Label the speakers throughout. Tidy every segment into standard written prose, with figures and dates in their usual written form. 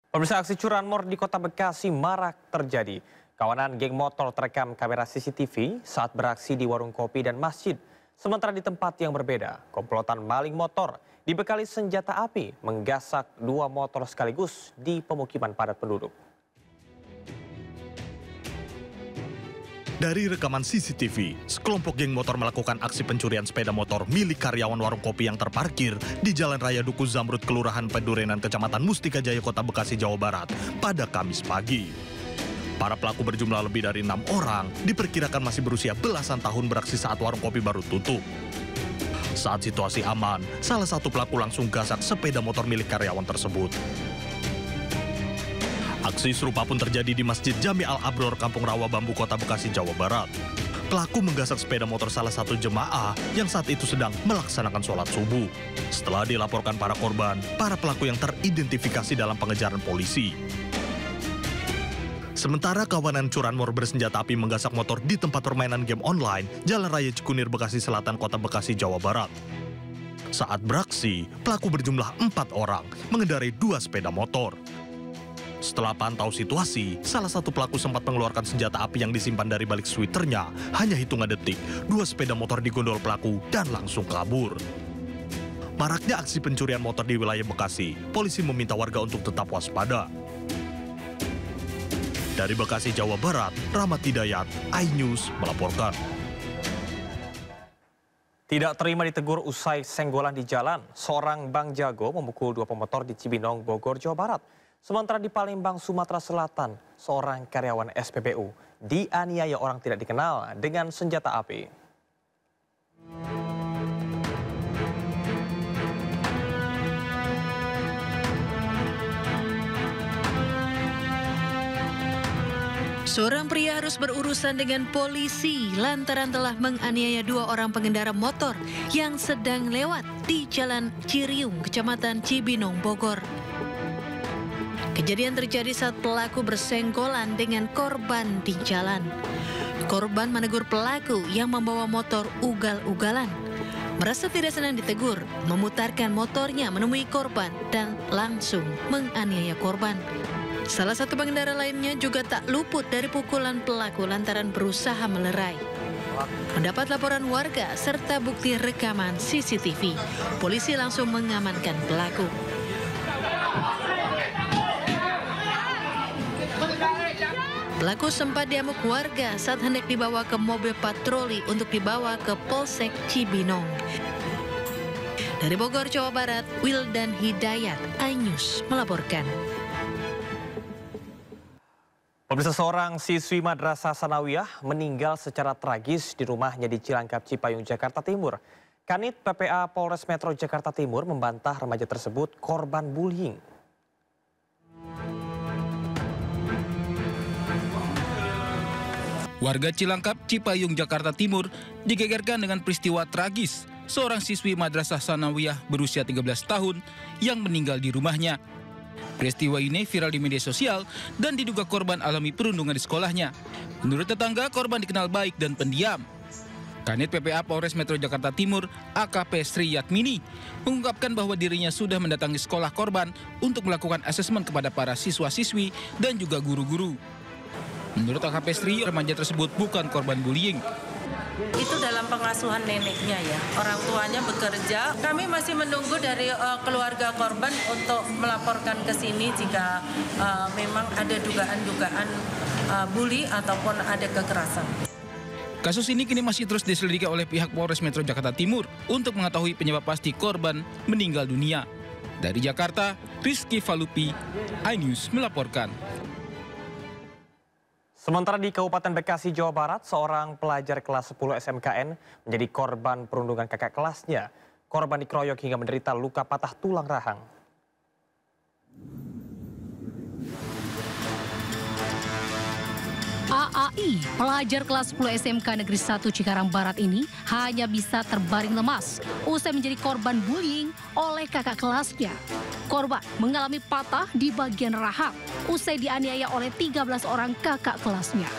Speaker 1: Pemirsa, aksi curanmor di Kota Bekasi marak terjadi. Kawanan geng motor terekam kamera CCTV saat beraksi di warung kopi dan masjid. Sementara di tempat yang berbeda, komplotan maling motor dibekali senjata api menggasak 2 motor sekaligus di pemukiman padat penduduk.
Speaker 2: Dari rekaman CCTV, sekelompok geng motor melakukan aksi pencurian sepeda motor milik karyawan warung kopi yang terparkir di Jalan Raya Duku Zamrud, Kelurahan Pendurenan, Kecamatan Mustika Jaya, Kota Bekasi, Jawa Barat, pada Kamis pagi. Para pelaku berjumlah lebih dari 6 orang, diperkirakan masih berusia belasan tahun, beraksi saat warung kopi baru tutup. Saat situasi aman, salah satu pelaku langsung gasak sepeda motor milik karyawan tersebut. Aksi serupa pun terjadi di Masjid Jami Al-Abror, Kampung Rawa Bambu, Kota Bekasi, Jawa Barat. Pelaku menggasak sepeda motor salah satu jemaah yang saat itu sedang melaksanakan sholat subuh. Setelah dilaporkan para korban, para pelaku yang teridentifikasi dalam pengejaran polisi. Sementara kawanan curanmor bersenjata api menggasak motor di tempat permainan game online Jalan Raya Cikunir, Bekasi Selatan, Kota Bekasi, Jawa Barat. Saat beraksi, pelaku berjumlah 4 orang mengendarai 2 sepeda motor. Setelah pantau situasi, salah satu pelaku sempat mengeluarkan senjata api yang disimpan dari balik sweaternya. Hanya hitungan detik, 2 sepeda motor digondol pelaku dan langsung kabur. Maraknya aksi pencurian motor di wilayah Bekasi, polisi meminta warga untuk tetap waspada. Dari Bekasi, Jawa Barat, Rahmat Hidayat, iNews melaporkan.
Speaker 1: Tidak terima ditegur usai senggolan di jalan, seorang Bang Jago memukul 2 pemotor di Cibinong, Bogor, Jawa Barat. Sementara di Palembang, Sumatera Selatan, seorang karyawan SPBU dianiaya orang tidak dikenal dengan senjata api.
Speaker 3: Seorang pria harus berurusan dengan polisi lantaran telah menganiaya 2 orang pengendara motor yang sedang lewat di Jalan Ciriung, Kecamatan Cibinong, Bogor. Kejadian terjadi saat pelaku bersenggolan dengan korban di jalan. Korban menegur pelaku yang membawa motor ugal-ugalan. Merasa tidak senang ditegur, memutarkan motornya menemui korban dan langsung menganiaya korban. Salah satu pengendara lainnya juga tak luput dari pukulan pelaku lantaran berusaha melerai. Mendapat laporan warga serta bukti rekaman CCTV, polisi langsung mengamankan pelaku. Pelaku sempat diamuk warga saat hendak dibawa ke mobil patroli untuk dibawa ke Polsek Cibinong. Dari Bogor, Jawa Barat, Wildan Hidayat, iNews melaporkan.
Speaker 1: Pemirsa, seorang siswi Madrasah Sanawiyah meninggal secara tragis di rumahnya di Cilangkap, Cipayung, Jakarta Timur. Kanit PPA Polres Metro Jakarta Timur membantah remaja tersebut korban bullying.
Speaker 4: Warga Cilangkap, Cipayung, Jakarta Timur digegerkan dengan peristiwa tragis seorang siswi Madrasah Sanawiyah berusia 13 tahun yang meninggal di rumahnya. Peristiwa ini viral di media sosial dan diduga korban alami perundungan di sekolahnya. Menurut tetangga, korban dikenal baik dan pendiam. Kanit PPA Polres Metro Jakarta Timur, AKP Sri Yatmini, mengungkapkan bahwa dirinya sudah mendatangi sekolah korban untuk melakukan asesmen kepada para siswa-siswi dan juga guru-guru. Menurut AKP Sri, remaja tersebut bukan korban bullying.
Speaker 5: Itu dalam pengasuhan neneknya ya, orang tuanya bekerja. Kami masih menunggu dari keluarga korban untuk melaporkan ke sini jika memang ada dugaan-dugaan bully ataupun ada kekerasan.
Speaker 4: Kasus ini kini masih terus diselidiki oleh pihak Polres Metro Jakarta Timur untuk mengetahui penyebab pasti korban meninggal dunia. Dari Jakarta, Rizky Falupi, iNews melaporkan.
Speaker 1: Sementara di Kabupaten Bekasi, Jawa Barat, seorang pelajar kelas 10 SMKN menjadi korban perundungan kakak kelasnya. Korban dikeroyok hingga menderita luka patah tulang rahang.
Speaker 6: AAI, pelajar kelas 10 SMK Negeri 1 Cikarang Barat ini hanya bisa terbaring lemas usai menjadi korban bullying oleh kakak kelasnya. Korban mengalami patah di bagian rahang usai dianiaya oleh 13 orang kakak kelasnya.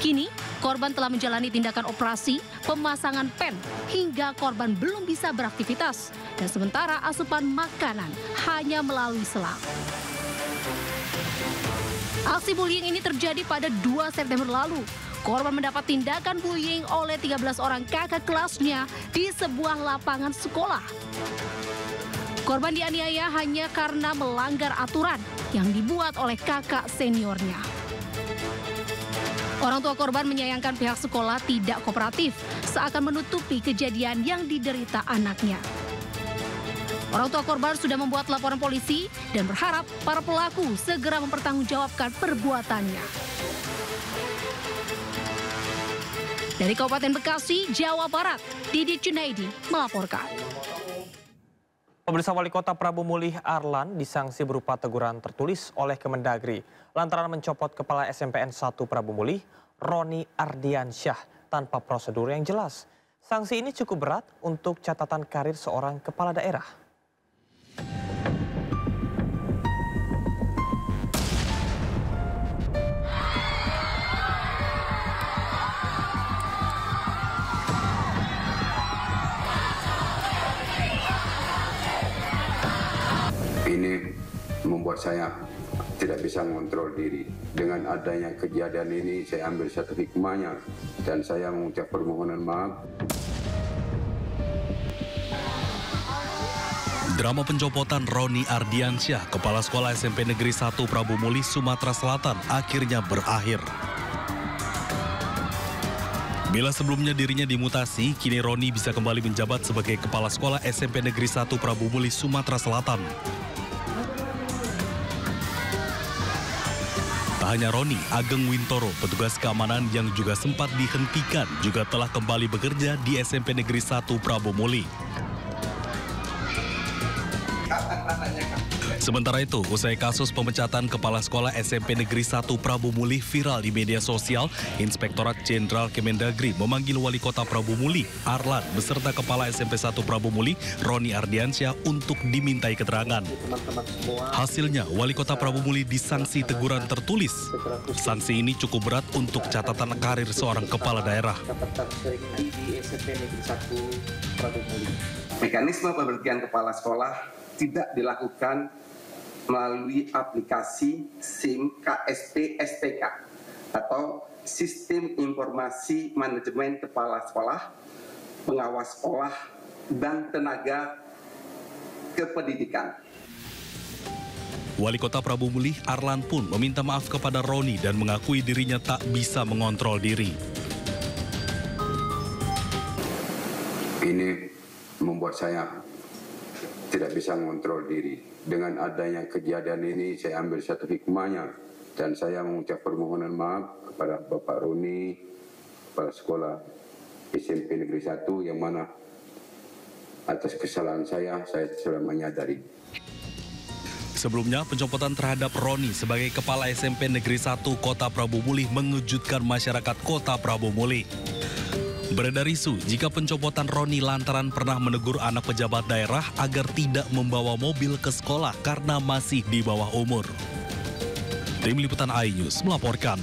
Speaker 6: Kini, korban telah menjalani tindakan operasi, pemasangan pen, hingga korban belum bisa beraktivitas dan sementara asupan makanan hanya melalui selang. Aksi bullying ini terjadi pada 2 September lalu. Korban mendapat tindakan bullying oleh 13 orang kakak kelasnya di sebuah lapangan sekolah. Korban dianiaya hanya karena melanggar aturan yang dibuat oleh kakak seniornya. Orang tua korban menyayangkan pihak sekolah tidak kooperatif seakan menutupi kejadian yang diderita anaknya. Orang tua korban sudah membuat laporan polisi dan berharap para pelaku segera mempertanggungjawabkan perbuatannya. Dari Kabupaten Bekasi, Jawa Barat, Didi Junaidi melaporkan.
Speaker 1: Pemirsa, Wali Kota Prabu Mulih Arlan disanksi berupa teguran tertulis oleh Kemendagri lantaran mencopot Kepala SMPN 1 Prabu Mulih, Roni Ardiansyah, tanpa prosedur yang jelas. Sanksi ini cukup berat untuk catatan karir seorang kepala daerah.
Speaker 7: Ini membuat saya tidak bisa mengontrol diri. Dengan adanya kejadian ini, saya ambil satu hikmahnya dan saya mengucap permohonan maaf.
Speaker 2: Drama pencopotan Roni Ardiansyah, Kepala Sekolah SMP Negeri 1 Prabu Mulih, Sumatera Selatan, akhirnya berakhir. Bila sebelumnya dirinya dimutasi, kini Roni bisa kembali menjabat sebagai Kepala Sekolah SMP Negeri 1 Prabu Mulih, Sumatera Selatan. Tak hanya Roni, Ageng Wintoro, petugas keamanan yang juga sempat dihentikan, juga telah kembali bekerja di SMP Negeri 1 Prabu Mulih. Sementara itu, usai kasus pemecatan Kepala Sekolah SMP Negeri 1 Prabu Mulih viral di media sosial, Inspektorat Jenderal Kemendagri memanggil Wali Kota Prabu Mulih, Arlan, beserta Kepala SMP 1 Prabu Mulih, Roni Ardiansyah, untuk dimintai keterangan. Hasilnya, Wali Kota Prabu Mulih disanksi teguran tertulis. Sanksi ini cukup berat untuk catatan karir seorang kepala daerah.
Speaker 7: Mekanisme pemberhentian kepala sekolah tidak dilakukan melalui aplikasi SIM KSP SPK atau Sistem Informasi Manajemen Kepala Sekolah, Pengawas Sekolah, dan Tenaga Kependidikan.
Speaker 2: Wali Kota Prabu Mulih, Arlan, pun meminta maaf kepada Roni dan mengakui dirinya tak bisa mengontrol diri.
Speaker 7: Ini membuat saya tidak bisa mengontrol diri. Dengan adanya kejadian ini, saya ambil satu hikmahnya dan saya mengucap permohonan maaf kepada Bapak Roni, Kepala Sekolah SMP Negeri 1, yang mana atas kesalahan saya sudah menyadari.
Speaker 2: Sebelumnya, pencopotan terhadap Roni sebagai Kepala SMP Negeri 1 Kota Prabu Mulih mengejutkan masyarakat Kota Prabu Mulih. Beredar isu jika pencopotan Roni lantaran pernah menegur anak pejabat daerah agar tidak membawa mobil ke sekolah karena masih di bawah umur. Tim Liputan iNews melaporkan.